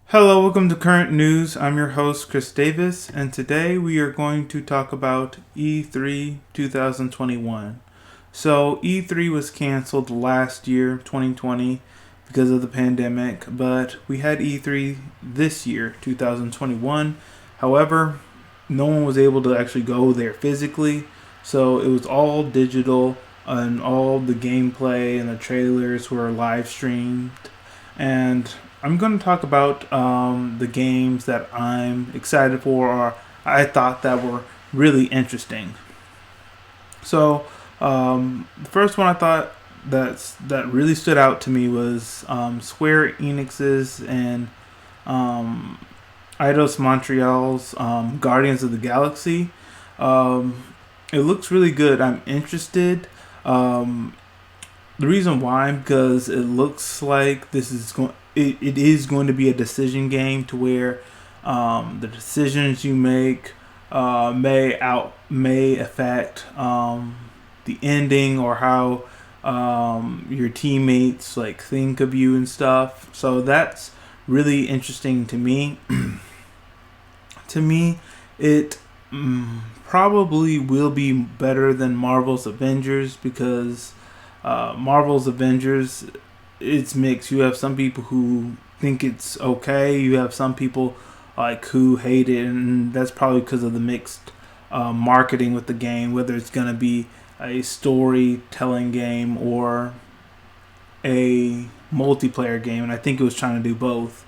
Hello, welcome to Current News. I'm your host, Chris Davis, and today we are going to talk about E3 2021. So, E3 was canceled last year, 2020, because of the pandemic, but we had E3 this year, 2021. However, no one was able to actually go there physically, so it was all digital, and all the gameplay and the trailers were live streamed. And I'm going to talk about the games that I'm excited for or I thought that were really interesting. So the first one I thought that really stood out to me was Square Enix's and um, Eidos Montreal's Guardians of the Galaxy. Um, it looks really good. I'm interested. Um, the reason why, because it looks like it is going to be a decision game to where the decisions you make may affect the ending or how your teammates like think of you and stuff. So that's really interesting to me. To me, it probably will be better than Marvel's Avengers because Marvel's Avengers, it's mixed. You have some people who think it's okay. You have some people like who hate it, and that's probably because of the mixed marketing with the game. Whether it's gonna be a storytelling game or a multiplayer game, and I think it was trying to do both.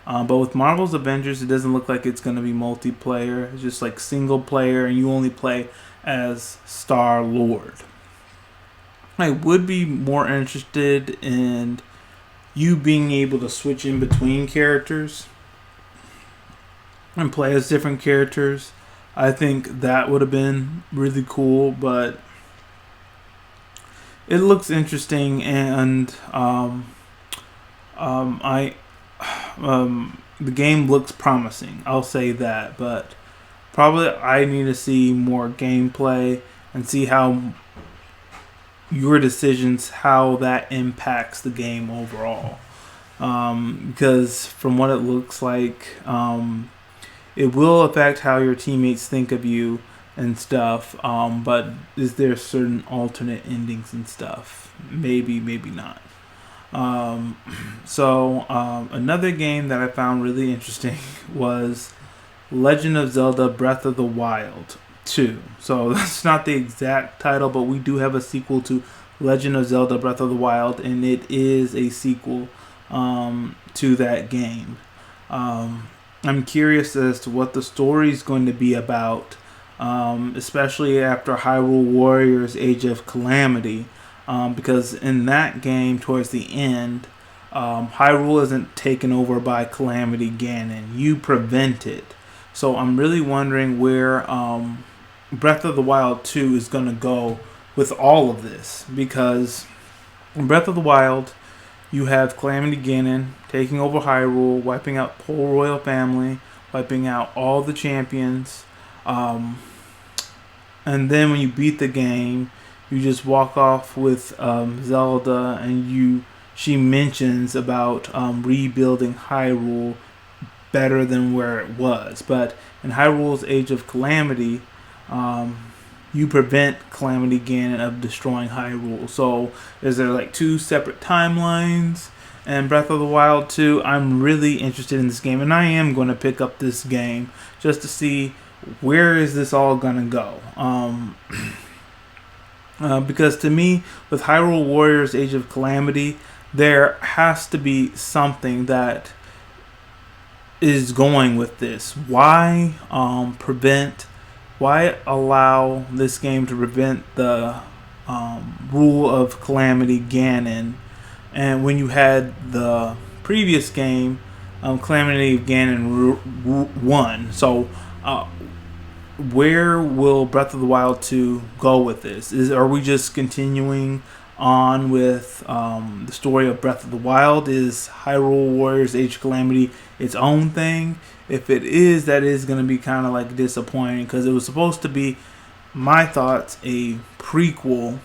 But with Marvel's Avengers, it doesn't look like it's going to be multiplayer. It's just like single player, and you only play as Star Lord. I would be more interested in you being able to switch in between characters and play as different characters. I think that would have been really cool, but it looks interesting, and I the game looks promising. I'll say that, but probably I need to see more gameplay and see how your decisions, how that impacts the game overall. Because from what it looks like, it will affect how your teammates think of you and stuff. But is there certain alternate endings and stuff? Maybe, maybe not. Um, Another game that I found really interesting was Legend of Zelda Breath of the Wild 2. So that's not the exact title, but we do have a sequel to Legend of Zelda Breath of the Wild, and it is a sequel to that game. I'm curious as to what the story is going to be about, especially after Hyrule Warriors Age of Calamity. Because in that game, towards the end, Hyrule isn't taken over by Calamity Ganon. You prevent it. So I'm really wondering where Breath of the Wild 2 is going to go with all of this. Because in Breath of the Wild, you have Calamity Ganon taking over Hyrule, wiping out the whole royal family, wiping out all the champions. Um, and then when you beat the game, you just walk off with Zelda, and she mentions about rebuilding Hyrule better than where it was. But in Hyrule's Age of Calamity, you prevent Calamity Ganon of destroying Hyrule. So is there like two separate timelines? And Breath of the Wild 2, I'm really interested in this game, and I am going to pick up this game just to see where is this all going to go. Because to me, with Hyrule Warriors Age of Calamity, there has to be something that is going with this. Why allow this game to prevent the rule of Calamity Ganon, and when you had the previous game, Calamity Ganon won. So where will Breath of the Wild 2 go with this? Are we just continuing on with the story of Breath of the Wild? Is Hyrule Warriors Age of Calamity its own thing? If it is, that is going to be kind of like disappointing because it was supposed to be, my thoughts, a prequel,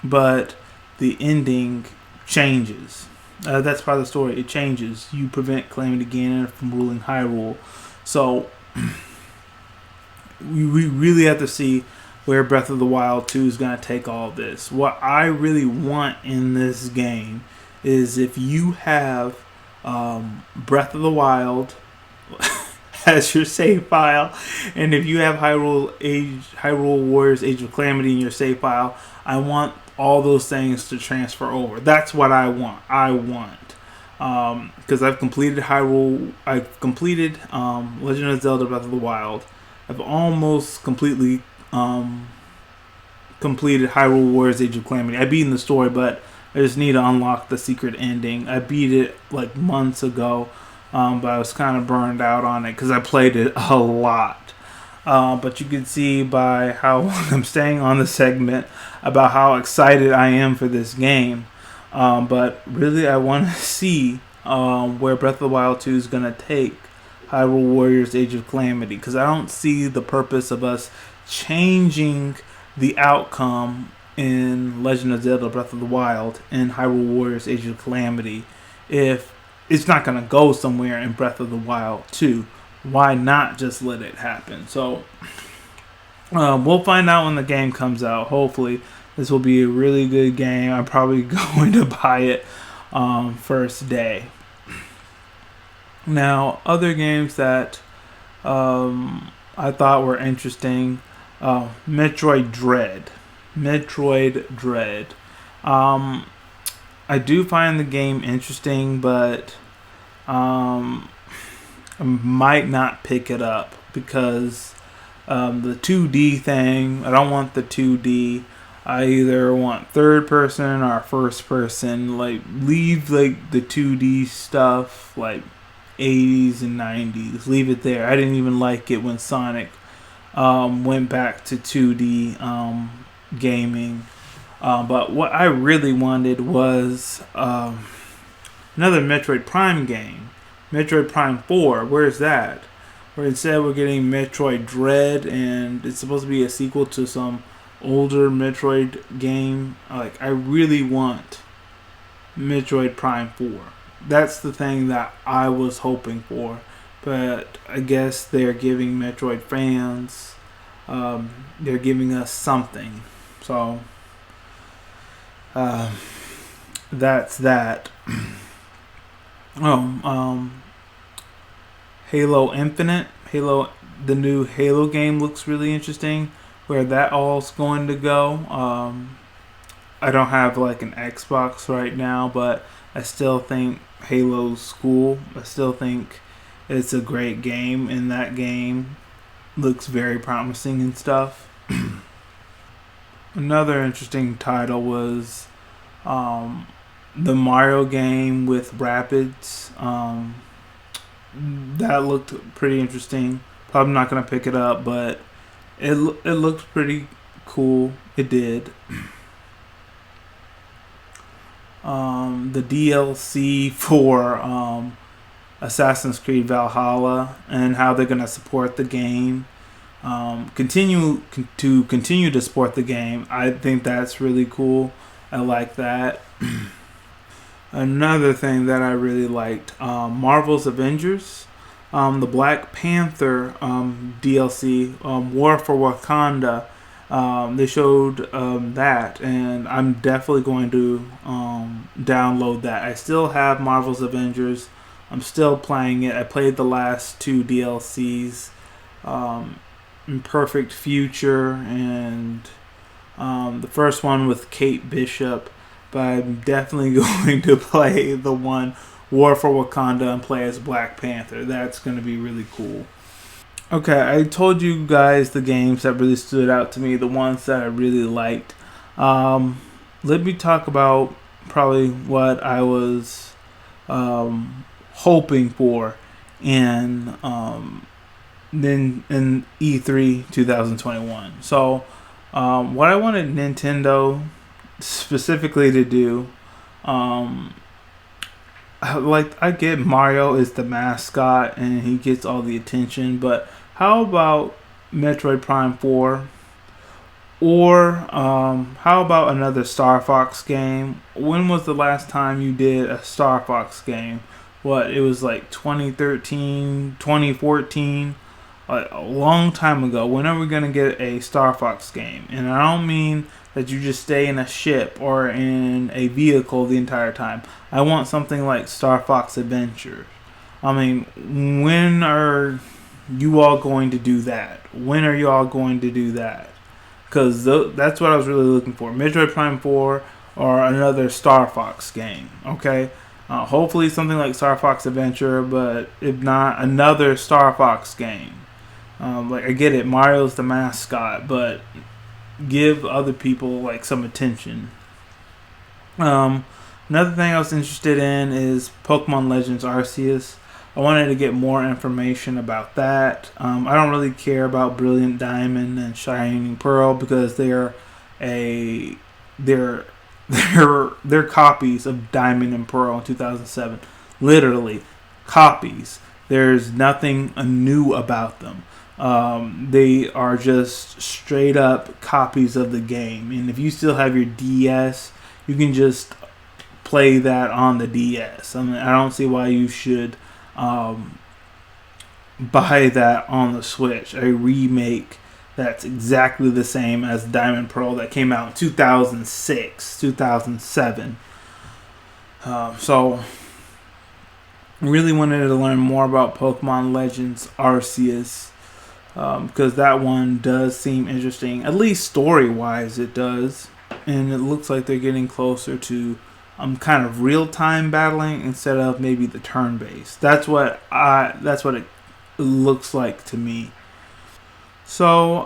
but the ending changes. That's part of the story. It changes. You prevent Calamity Ganon from ruling Hyrule. So we really have to see where Breath of the Wild 2 is going to take all this. What I really want in this game is if you have Breath of the Wild as your save file, and if you have Hyrule Warriors Age of Calamity in your save file, I want all those things to transfer over. That's what I want. Because I've completed Legend of Zelda Breath of the Wild. I've almost completely completed Hyrule Warriors Age of Calamity. I've beaten the story, but I just need to unlock the secret ending. I beat it like months ago, but I was kind of burned out on it because I played it a lot. But you can see by how long I'm staying on the segment about how excited I am for this game. But really, I want to see where Breath of the Wild 2 is going to take Hyrule Warriors Age of Calamity, because I don't see the purpose of us changing the outcome in Legend of Zelda Breath of the Wild and Hyrule Warriors Age of Calamity if it's not going to go somewhere in Breath of the Wild 2. Why not just let it happen? So we'll find out when the game comes out. Hopefully this will be a really good game. I'm probably going to buy it first day. Now, other games that I thought were interesting, Metroid Dread. I do find the game interesting, but I might not pick it up because the 2D thing, I don't want the 2D. I either want third person or first person. Like, leave like the 2D stuff, like 80s and 90s. Leave it there. I didn't even like it when Sonic went back to 2D gaming. But what I really wanted was another Metroid Prime game. Metroid Prime 4. Where's that? Where instead we're getting Metroid Dread, and it's supposed to be a sequel to some older Metroid game. Like, I really want Metroid Prime 4. That's the thing that I was hoping for. But I guess they're giving Metroid fans, they're giving us something. So, that's that. Halo Infinite. The new Halo game looks really interesting. Where that all's going to go. I don't have like an Xbox right now, but I still think Halo's cool. I still think it's a great game, and that game looks very promising and stuff. Another interesting title was the Mario game with Rabbids. That looked pretty interesting. Probably not going to pick it up, but it looked pretty cool. It did. The DLC for Assassin's Creed Valhalla and how they're going to support the game. Continue to support the game. I think that's really cool. I like that. Another thing that I really liked, Marvel's Avengers. The Black Panther DLC, War for Wakanda. They showed that, and I'm definitely going to download that. I still have Marvel's Avengers. I'm still playing it. I played the last two DLCs, Imperfect Future and the first one with Kate Bishop. But I'm definitely going to play the one War for Wakanda and play as Black Panther. That's going to be really cool. Okay, I told you guys the games that really stood out to me, the ones that I really liked. Let me talk about probably what I was hoping for in E3 2021. So, what I wanted Nintendo specifically to do, I get Mario is the mascot and he gets all the attention, but how about Metroid Prime 4? Or how about another Star Fox game? When was the last time you did a Star Fox game? What, it was like 2013, 2014, like a long time ago. When are we going to get a Star Fox game? And I don't mean that you just stay in a ship or in a vehicle the entire time. I want something like Star Fox Adventure. I mean, when are you all going to do that? When are you all going to do that? Because that's what I was really looking for. Metroid Prime 4 or another Star Fox game, okay? Hopefully something like Star Fox Adventure, but if not, another Star Fox game. Like, I get it, Mario's the mascot, but give other people, like, some attention. Another thing I was interested in is Pokemon Legends Arceus. I wanted to get more information about that. I don't really care about Brilliant Diamond and Shining Pearl because they're they're copies of Diamond and Pearl in 2007. Literally copies. There's nothing new about them. They are just straight up copies of the game. And if you still have your DS, you can just play that on the DS. I mean, I don't see why you should buy that on the Switch. A remake that's exactly the same as Diamond Pearl that came out in 2006, 2007. So, really wanted to learn more about Pokemon Legends Arceus because that one does seem interesting. At least story-wise, it does. And it looks like they're getting closer to kind of real-time battling instead of maybe the turn-based. That's what it looks like to me. So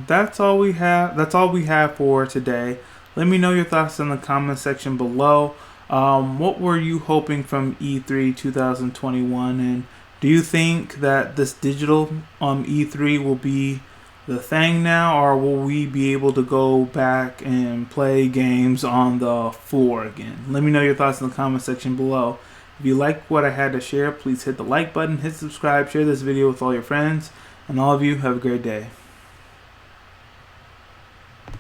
that's all we have. That's all we have for today. Let me know your thoughts in the comment section below. What were you hoping from E3 2021, and do you think that this digital E3 will be the thing now, or will we be able to go back and play games on the floor again? Let me know your thoughts in the comment section below. If you like what I had to share, please hit the like button, hit subscribe, share this video with all your friends, and all of you have a great day.